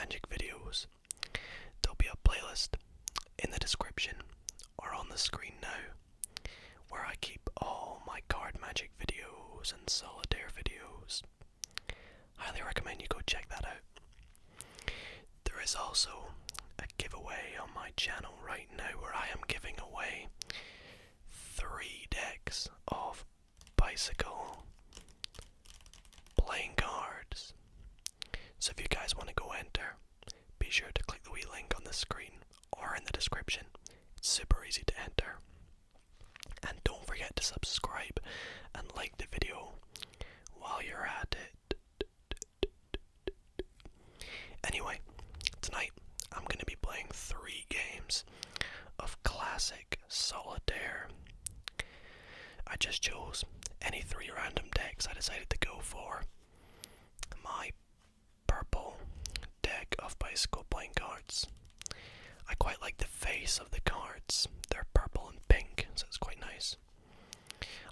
magic videos. There'll be a playlist in the description or on the screen now where I keep all my card magic videos and solitaire videos. Highly recommend you go check that out. There is also a giveaway on my channel right now where I am giving away 3 decks of bicycle playing cards. So if you guys want to go enter, be sure to click the wee link on the screen or in the description. It's super easy to enter. And don't forget to subscribe and like the video while you're at it. Anyway, tonight I'm going to be playing 3 games of classic Solitaire. I just chose any 3 random decks I decided to go for. My purple deck of bicycle playing cards. I quite like the face of the cards. They're purple and pink, so it's quite nice.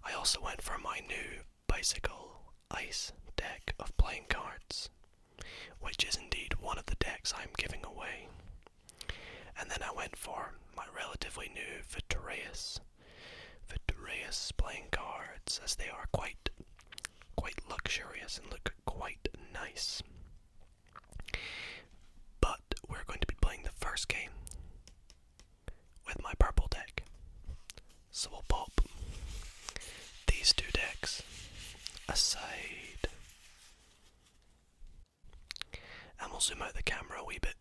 I also went for my new bicycle ice deck of playing cards, which is indeed one of the decks I'm giving away. And then I went for my relatively new Vitreous playing cards, as they are quite luxurious and look quite nice. But we're going to be playing the first game with my purple deck. So we'll pop these 2 decks aside. And we'll zoom out the camera a wee bit,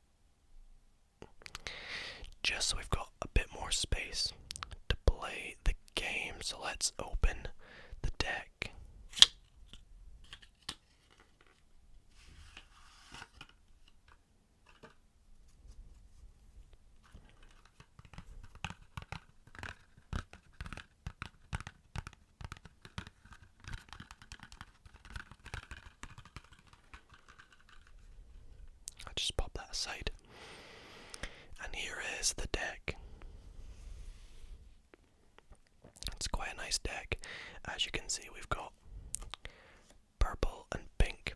just so we've got a bit more space to play the game. So let's open the deck. I'll just pop that aside. And here is the deck. It's quite a nice deck. As you can see, we've got purple and pink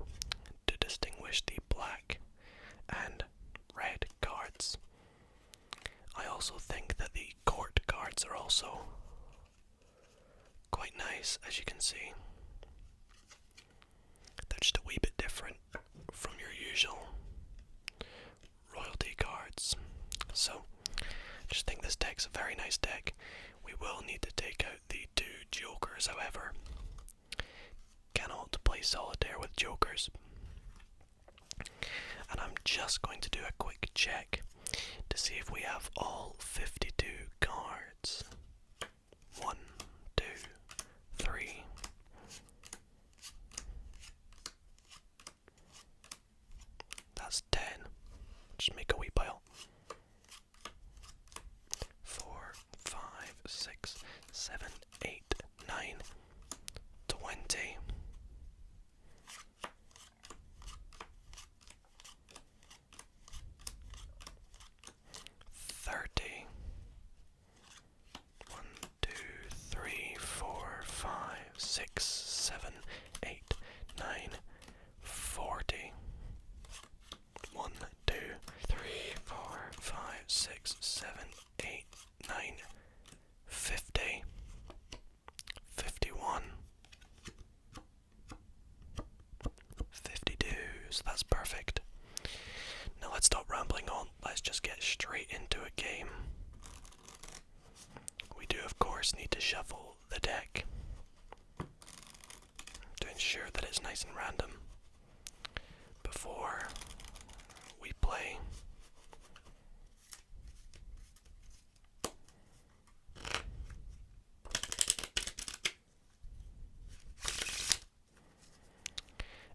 to distinguish the black and red cards. I also think that the court cards are also quite nice, as you can see. They're just a wee bit different from your usual royalty cards. So, I just think this deck's a very nice deck. We will need to take out the 2 jokers, however. Cannot play solitaire with jokers. And I'm just going to do a quick check to see if we have all 52 cards. 1, 2, 3. That's 10. Just make a wee pile. 4, 5, 6, 7, 8, 9, 20. 30. 1, 2, 3, 4, 5, 6, 7, 8, 9, 40. 1, 2, 3, 4, 5, 6, 7, 8, 9, 50. 51. 52. So that's perfect. Now let's stop rambling on. Let's just get straight into a game. We do, of course, need to shuffle the deck to ensure that it's nice and random before we play.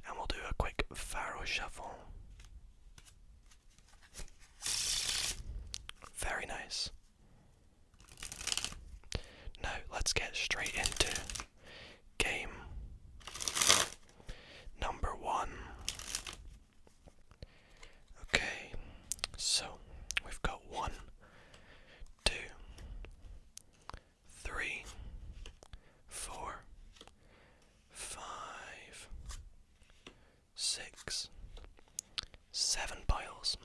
And we'll do a quick faro shuffle. Very nice. Now let's get straight into game number 1. Okay, so we've got 1, 2, 3, 4, 5, 6, 7 piles.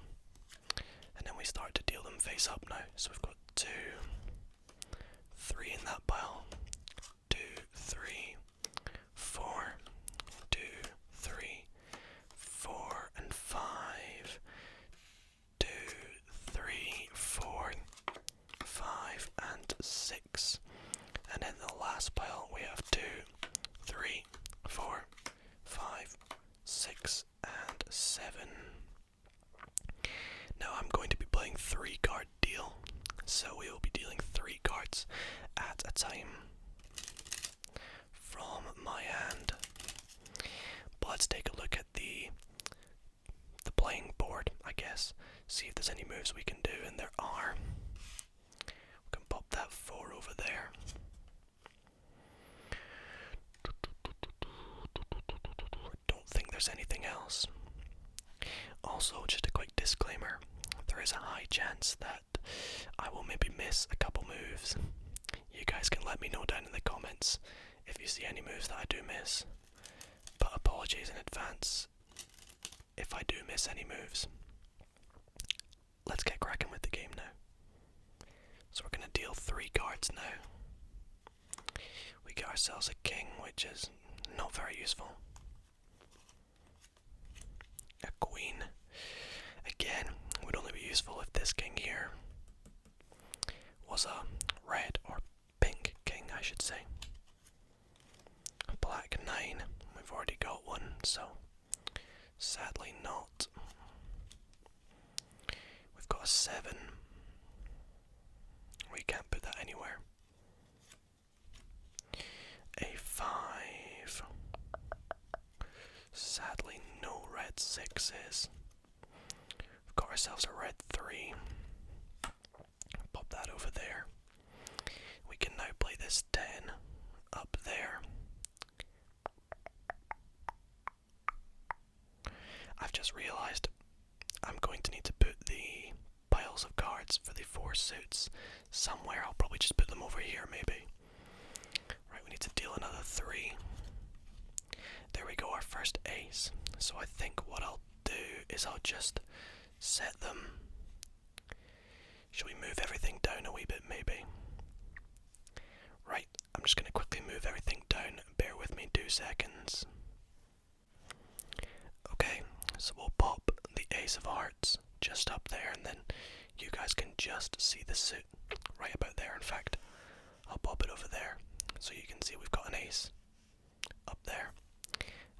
And then we start to deal them face up now. So we've got 2, 3 in that pile. 2, 3, 4, 2, 3, 4, and 5. 2, 3, 4, 5, and 6. And then the last pile we have 2, 3, 4, 5, 6, and 7. Now I'm going to be playing 3 card deal, so we will be dealing 3 cards at a time from my hand. But let's take a look at the playing board, I guess, see if there's any moves we can do, and there are. We can pop that 4 over there. I don't think there's anything else. Also, just a quick disclaimer, there is a high chance that I will maybe miss a couple moves. You guys can let me know down in the comments if you see any moves that I do miss. But apologies in advance if I do miss any moves. Let's get cracking with the game now. So we're going to deal 3 cards now. We get ourselves a king, which is not very useful. A queen. Again, would only be useful if this king here was a red or pink king, I should say. A black 9. We've already got one, so sadly not. We've got a 7. We can't put that anywhere. A 5. Sadly, no red 6s. We've got ourselves a red 3. Pop that over there. We can now play this 10 up there. I've just realised I'm going to need to put the piles of cards for the 4 suits somewhere. I'll probably just put them over here maybe. Right, we need to deal another 3. There we go, our first ace. So I think what I'll do is I'll just set them. Shall we move everything down a wee bit maybe? Right, I'm just going to quickly move everything down. Bear with me 2 seconds. Okay, so we'll pop the ace of hearts just up there, and then you guys can just see the suit right about there. In fact, I'll pop it over there so you can see we've got an ace up there,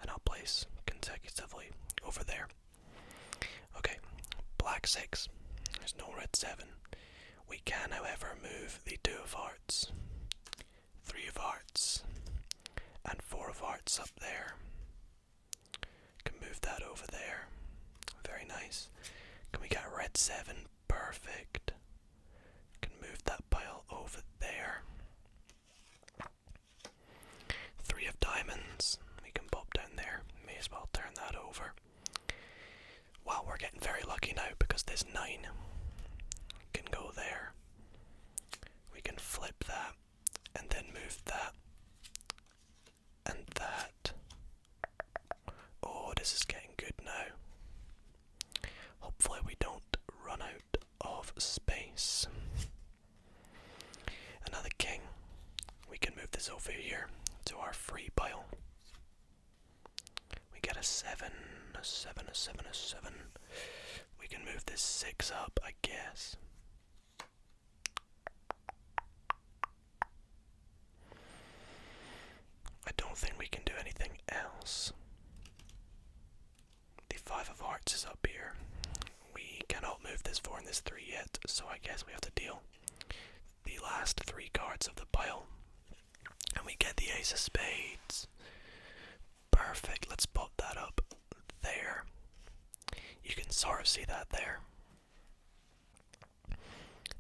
and I'll place consecutively over there. Okay, black 6. There's no red 7. We can, however, move the 2 of hearts, 3 of hearts, and 4 of hearts up there. Can move that over there. Very nice. Can we get a red 7? Perfect. Can move that pile over there. 3 of diamonds. We can pop down there. May as well turn that over. Wow, we're getting very lucky now because this 9 can go there. We can flip that and then move that and that. Oh, this is getting good now. Hopefully we don't run out of space. Another king. We can move this over here to our free pile. We get a 7, a 7, a 7, a 7. We can move this 6 up, I guess. I don't think we can do anything else. The 5 of hearts is up here. We cannot move this 4 and this 3 yet, so I guess we have to deal the last 3 cards of the pile. And we get the ace of spades. Perfect, let's pop that up there. You can sort of see that there.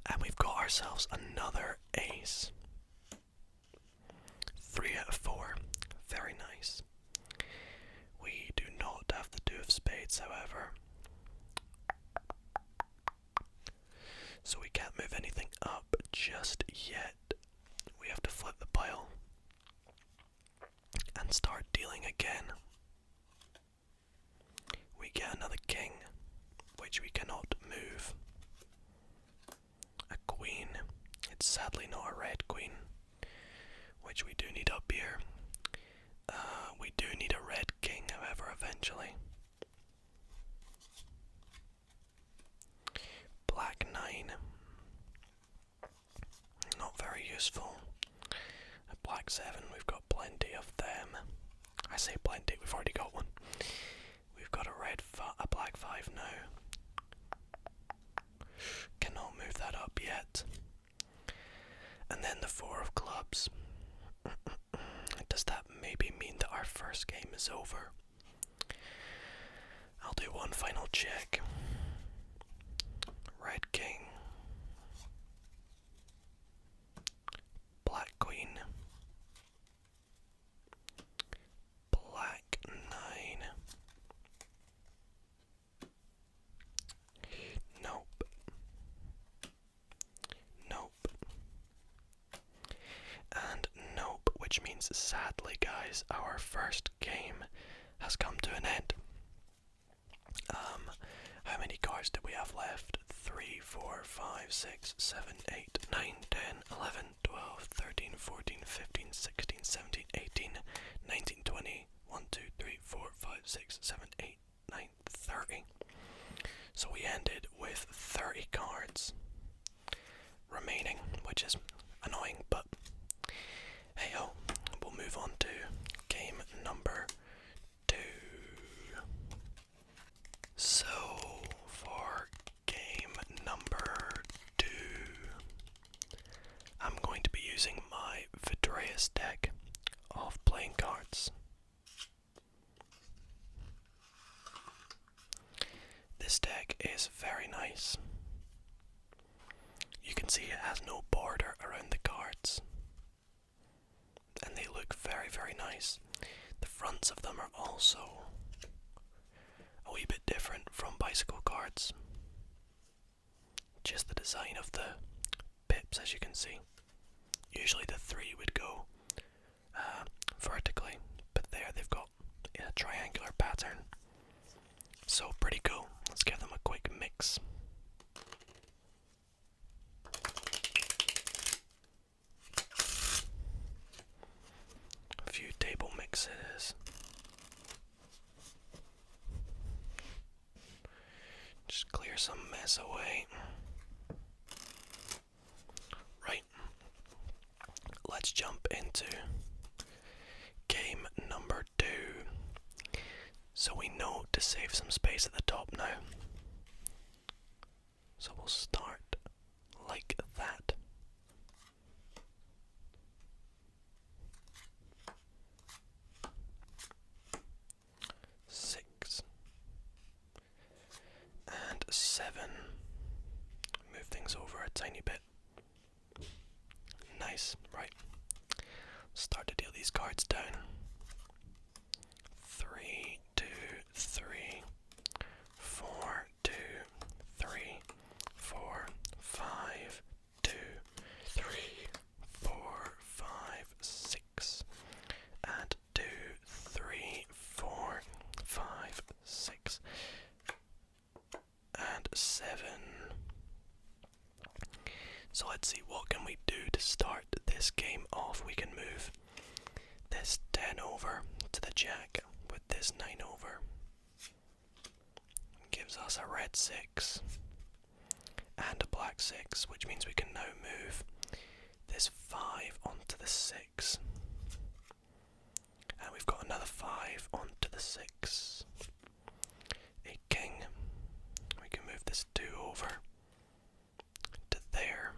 And we've got ourselves another ace. 3 out of 4. Very nice. We do not have the 2 of spades, however. So we can't move anything up just yet. We have to flip the pile and start dealing again. We get another king. which we do need up here. We do need a red king, however, eventually. Black 9. Not very useful. A black 7, we've got plenty of them. I say plenty, we've already got one. We've got a black 5 now. Cannot move that up yet. And then the 4 of clubs. Does that maybe mean that our first game is over? I'll do one final check. Red king. Black queen. Black 9. Nope. Nope. And nope, which means sadly, guys, our first game has come to an end. How many cards do we have left? 3, 4, 5, 6, 7, 8, 9, 10, 11, 12, 13, 14, 15, 16, 17, 18, 19, 20, 1, 2, 3, 4, 5, 6, 7, 8, 9, 30. So we ended with 30 cards remaining, which is annoying, but hey ho, we'll move on to game number 2. So, for game number 2, I'm going to be using my Vidreus deck of playing cards. This deck is very nice. You can see it has no border around the cards, and they look very, very nice. The fronts of them are also a wee bit different from bicycle cards. Just the design of the pips, as you can see. Usually the 3 would go vertically, but there they've got a triangular pattern. So pretty cool. Let's give them a quick mix. A few table mixes. Just clear some mess away. Right. Let's jump into game number 2. So we know to save some space at the top now. So we'll start like that. Six and 7. Move things over a tiny bit. Nice, right. Start to deal these cards down. 3, 2, 3, 4, 2, 3, 4, 5, 2, 3, 4, 5, 6, and 2, 3, 4, 5, 6, and 7. So let's see, what can we do to start this game off? We can move this 10 over to the jack with this 9 over. Gives us a red 6 and a black 6, which means we can now move this 5 onto the 6. And we've got another 5 onto the 6. A king. We can move this 2 over to there.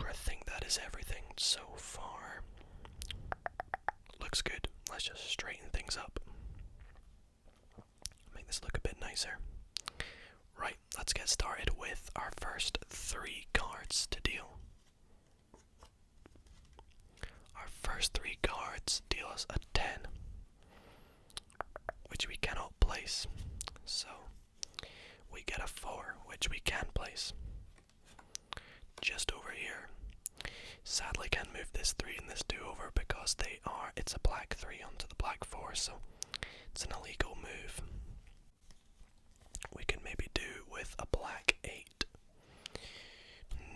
I think that is everything so far. Looks good. Let's just straighten things up. Make this look a bit nicer. Right, let's get started with our first 3 cards to deal. Our first 3 cards deal us a 10, which we cannot place. So we get a 4, which we can place. Just over here. Sadly can't move this 3 and this 2 over because it's a black 3 onto the black 4, so it's an illegal move. We can maybe do with a black 8.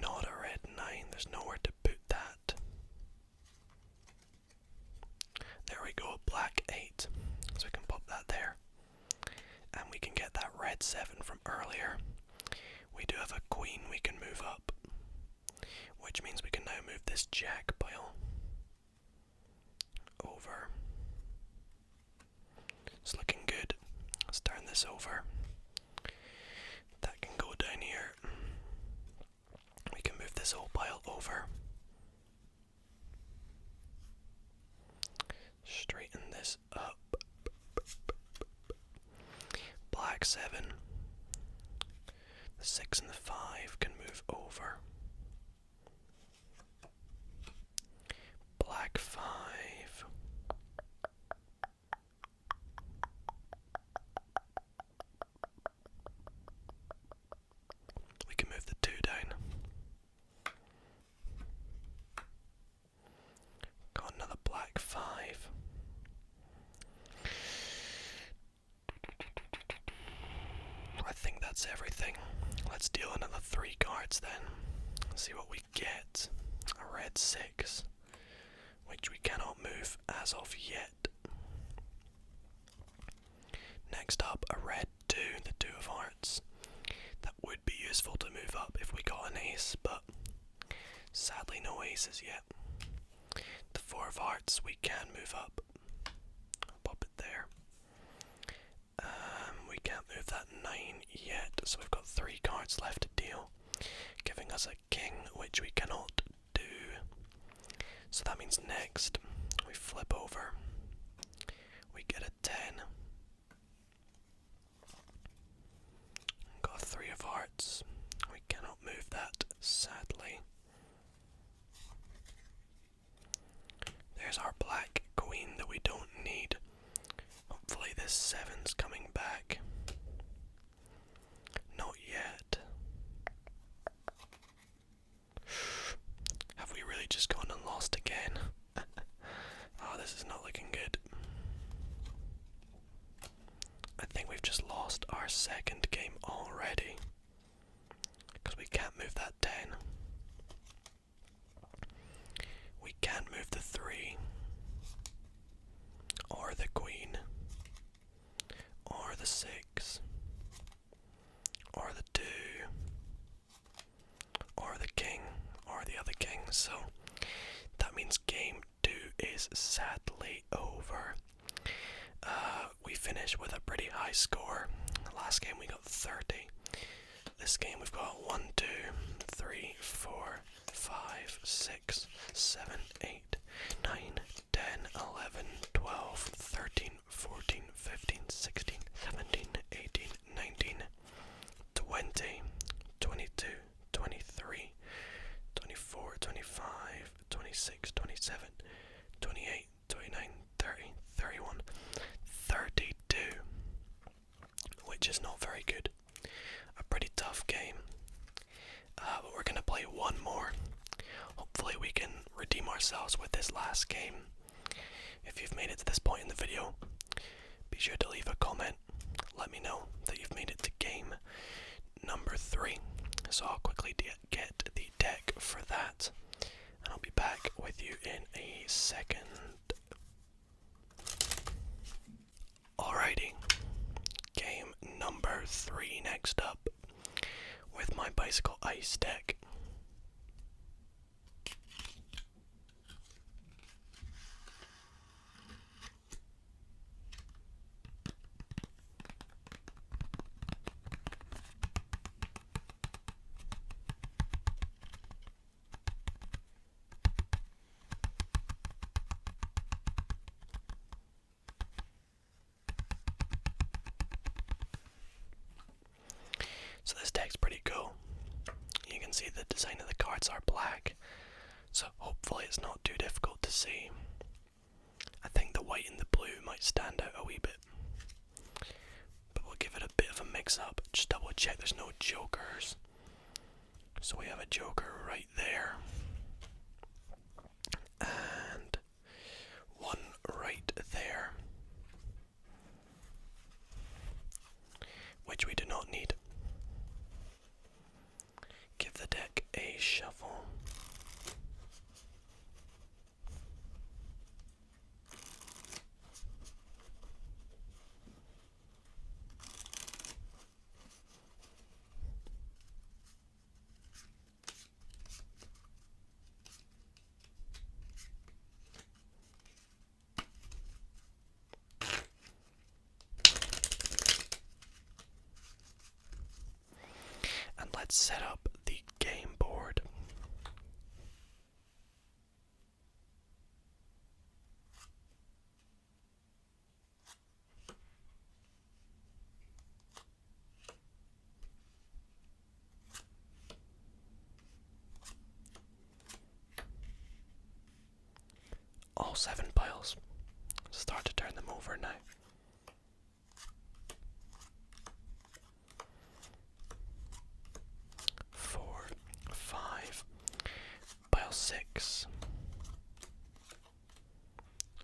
not a red 9. There's nowhere to put that. There we go, black 8. So we can pop that there. And we can get that red 7 from earlier. We do have a queen we can move up, which means we can now move this jack pile over. It's looking good. Let's turn this over. That can go down here. We can move this whole pile over. Straighten this up. Black 7. The 6 and the 5 can move over. Black 5. We can move the 2 down. Got another black 5. I think that's everything. Let's deal another 3 cards then. Let's see what we get. A red 6, which we cannot move as of yet. Next up, a red 2, the 2 of hearts. That would be useful to move up if we got an ace, but sadly no aces yet. The 4 of hearts we can move up. I'll pop it there. We can't move that 9 yet, so we've got 3 cards left to deal, giving us a king, which we cannot do. So that means next we flip over. We get a 10. Got a 3 of hearts. We cannot move that, sadly. There's our black queen that we don't need. Hopefully this 7's coming back. Not yet. Have we really just gone and lost again? Oh, this is not looking good. I think we've just lost our second game already. Because we can't move that 10. We can't move the 3. Or the queen. Or the 6. Or the 2. Or the king. Or the other king. So that means game 2 is sadly over. We finished with a pretty high score. Last game we got 30. This game we've got 1, 2, 3, 4, 5, 6, 7, 8, 9, 10, 11, 12, 13, 14, 15, 16, 17, 18, 19, 20, 22, 23, 24, 25, 26, 27, 28, 29, 30, 31, 32, which is not very good. A pretty tough game. But we're going to play one more. Hopefully we can redeem ourselves with this last game. If you've made it to this point in the video, be sure to leave a comment. Let me know that you've made it to game number 3. So I'll quickly get the deck for that. And I'll be back with you in a second. Alrighty. Game number 3 next up. With my bicycle ice deck. So this deck's pretty cool. You can see the design of the cards are black, so hopefully it's not too difficult to see. I think the white and the blue might stand out a wee bit, but we'll give it a bit of a mix up. Just double check there's no jokers. So we have a joker right there, and one right there, which we do not need. Give the deck a shuffle. set up the game board. All 7 piles. Start to turn them over now. Four, 5, pile 6,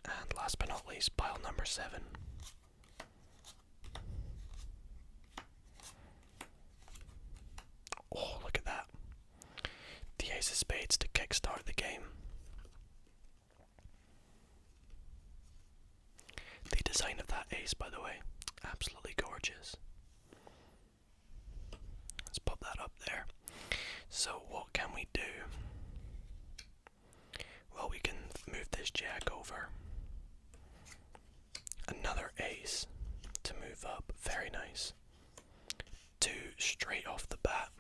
and last but not least, pile number 7. Oh, look at that. The ace of spades to kickstart the game. The design of that ace, by the way, absolutely gorgeous. Let's pop that up there. So what can we do? Well, we can move this jack over. Another ace to move up. Very nice. 2 straight off the bat.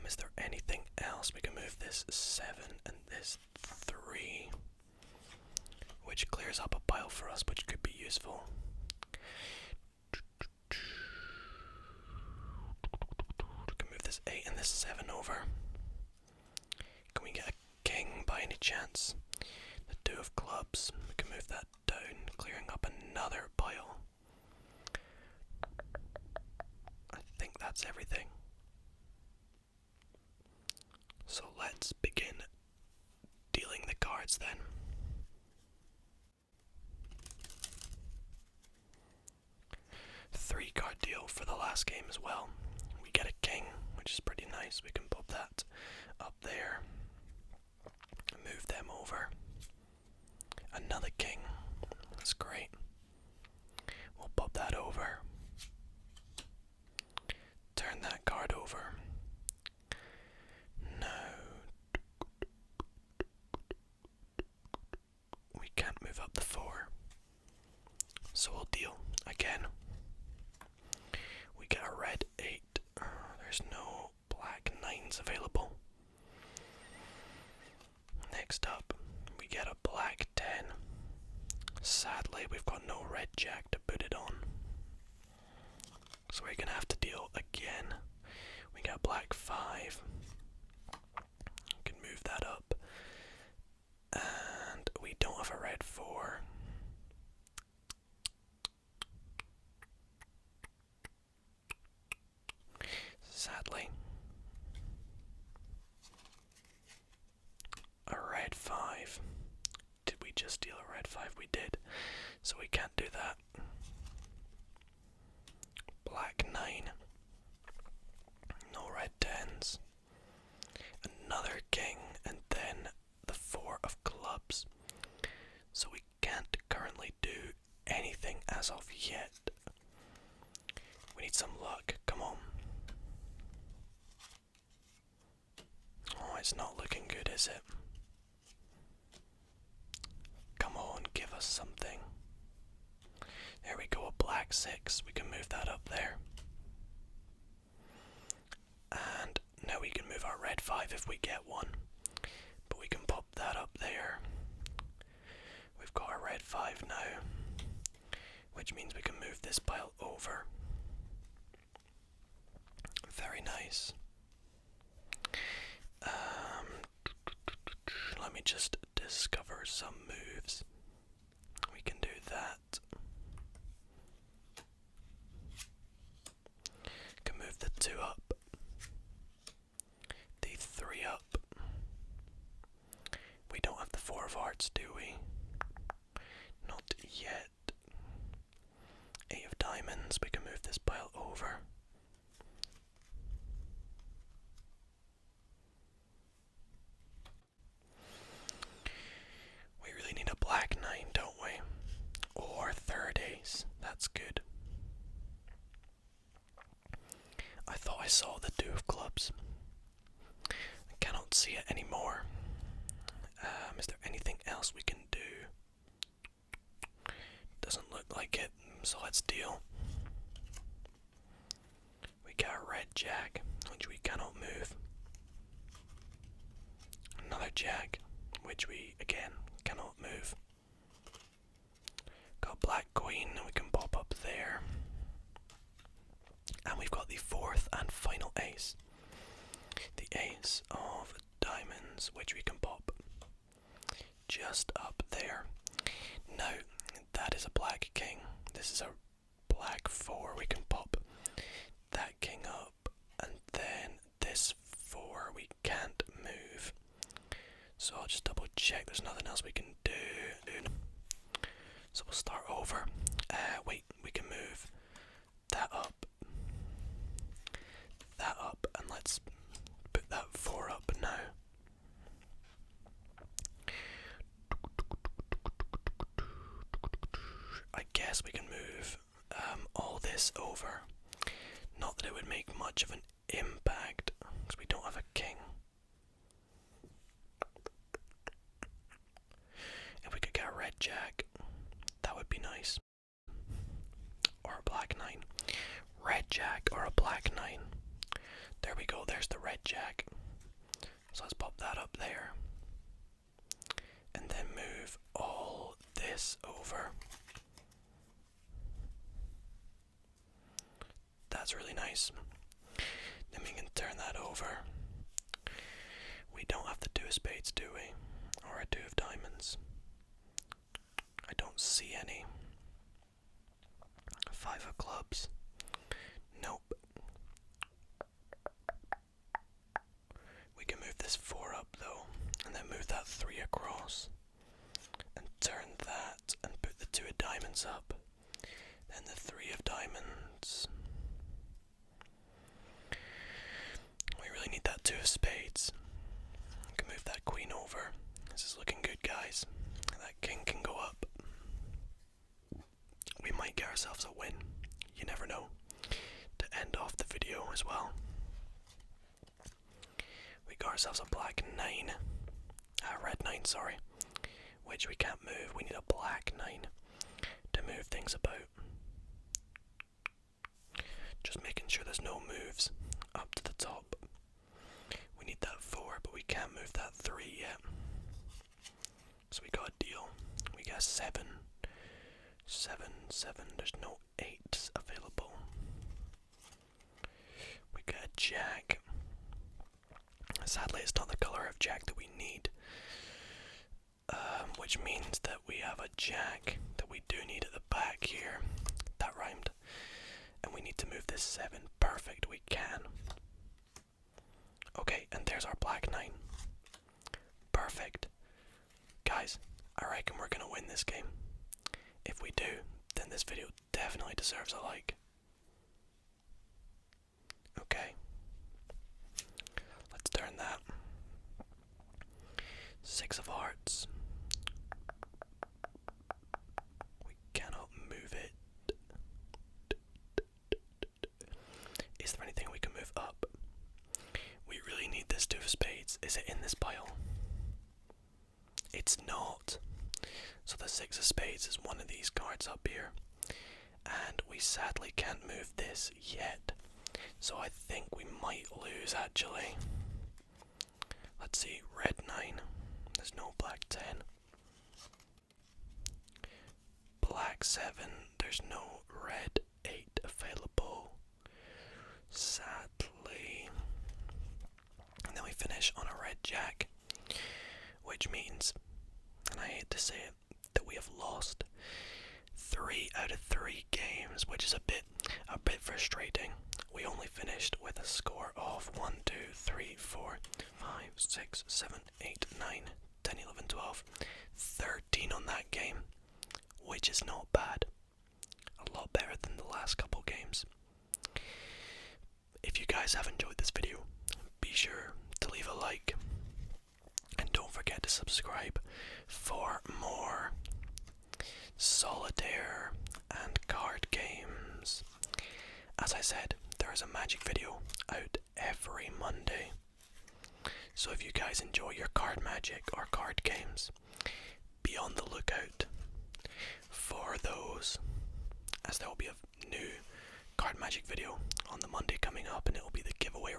Is there anything else? We can move this 7 and this 3, which clears up a pile for us, which could be useful. We can move this 8 and this 7 over. Can we get a king by any chance? The 2 of clubs. We can move that down, clearing up another pile. I think that's everything. So let's begin dealing the cards then. Three card deal for the last game as well. We get a king, which is pretty nice. We can pop that up there. Move them over. Another king. That's great. We'll pop that over. Turn that card over. No. We can't move up the 4. So we'll deal again. We get a red 8. There's no black 9s available. Next up, we get a black 10. Sadly, we've got no red jack to put it on. So we're going to have to deal again. We got black 5. We can move that up. And we don't have a red 4. Sadly. A red 5. Did we just deal a red 5? We did. So we can't do that. Black 9. No red 10s. Another king, and then the 4 of clubs. So we can't currently do anything as of yet. We need some luck. Come on. Oh, it's not looking good, is it? Come on, give us something. There we go, a black 6. We can move that up there. And now we can move our red 5 if we get one. But we can pop that up there. We've got our red 5 now, which means we can move this pile over. Very nice. Let me just discover some moves. We can do that. Can move the 2 up. The 3 up. We don't have the 4 of hearts, do we? Not yet. 8 of diamonds. We can move this pile over. We really need a black 9, don't we? Or 3rd ace. That's good. I thought I saw the 2 of clubs. I cannot see it anymore. Is there anything else we can do? Doesn't look like it, so let's deal. We get a red jack, which we cannot move. Another jack, which we again cannot move. Got black queen, and we can pop up there. And we've got the fourth and final ace. The ace of diamonds, which we can pop just up there. Now, that is a black king. This is a black four. We can pop that king up, and then this four we can't move. So I'll just double check there's nothing else we can do. So we'll start over. Wait, we can move that up, and let's put that four up now. I guess we can move all this over. Not that it would make much of an impact, because we don't have a king. If we could get a red jack, that would be nice. Or a black nine. Red jack or a black nine. There we go, there's the red jack. So let's pop that up there. And then move all this over. That's really nice. Then we can turn that over. We don't have the two of spades, do we? Or a two of diamonds. I don't see any. Five of clubs. Nope. We can move this four up though, and then move that three across. And turn that and put the two of diamonds up. Then the three of diamonds. We really need that two of spades. We can move that queen over. This is looking good, guys. That king can go up. We might get ourselves a win. You never know. To end off the video as well. We got ourselves a black nine. Red nine, sorry. Which we can't move. We need a black nine to move things about. Just making sure there's no moves up to the top. We need that four, but we can't move that three yet. So we got a deal. We got seven. Seven. There's no eights available. We got a jack. Sadly, it's not the color of jack that we need. Which means that we have a jack that we do need at the back here. That rhymed. And we need to move this seven. Perfect, we can. Okay, and there's our black nine. Perfect. Guys, I reckon we're gonna win this game. If we do, then this video definitely deserves a like. Okay. Let's turn that. Six of hearts. We cannot move it. Is there anything we can move up? We really need this two of spades. Is it in this pile? It's not. So the six of spades is one of these cards up here. And we sadly can't move this yet. So I think we might lose actually. Let's see, red 9. There's no black 10. Black 7. There's no red 8 available. Sadly. And then we finish on a red jack. Which means, and I hate to say it, that we have lost 3 out of 3 games, which is a bit frustrating. We only finished with a score of 1, 2, 3, 4, 5, 6, 7, 8, 9, 10, 11, 12, 13 on that game, which is not bad. A lot better than the last couple games. If you guys have enjoyed this video, be sure to leave a like. And don't forget to subscribe for more solitaire and card games. As I said, there is a magic video out every Monday. So if you guys enjoy your card magic or card games, be on the lookout for those, as there will be a new card magic video on the Monday coming up.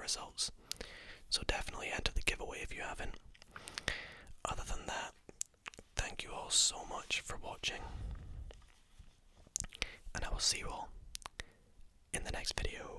results. So definitely enter the giveaway if you haven't. Other than that, thank you all so much for watching, and I will see you all in the next video.